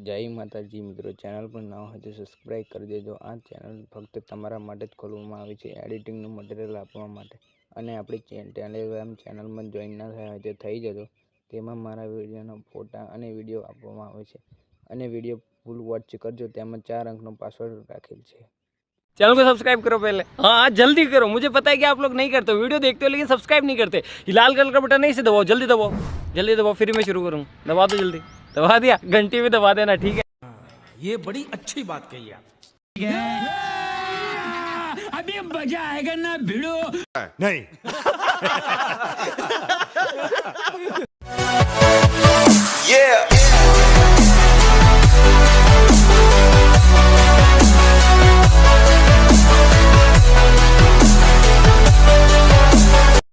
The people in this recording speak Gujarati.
જય માતાજી મિત્રો, ચેનલ પર નવા હોય તો સબસ્ક્રાઈબ કરી દેજો। આ ચેનલ ફક્ત તમારા માટે જ ખોલવામાં આવી છે, એડિટિંગનું મટીરિયલ આપવા માટે। અને આપણી ટેલિગ્રામ ચેનલમાં જોઈન ના થયા હોય તો થઈ જજો। તેમાં મારા વિડીયોના ફોટા અને વિડીયો આપવામાં આવે છે અને વિડીયો ફૂલ વોચ કરજો। તેમાં 4 અંકનો પાસવર્ડ રાખેલ છે। चैनल को सब्सक्राइब करो पहले। हाँ जल्दी करो, मुझे पता है कि आप लोग नहीं करते, वीडियो देखते हो लेकिन सब्सक्राइब नहीं करते। ये लाल कलर का बटन नहीं से दबाओ, जल्दी दबाओ, जल्दी दबाओ, फिर मैं शुरू करूँ। दबा दो जल्दी, दबा दिया, घंटी में दबा देना, ठीक है। ये बड़ी अच्छी बात कही आप। अभी मजा आएगा ना भिड़ो नहीं Yeah.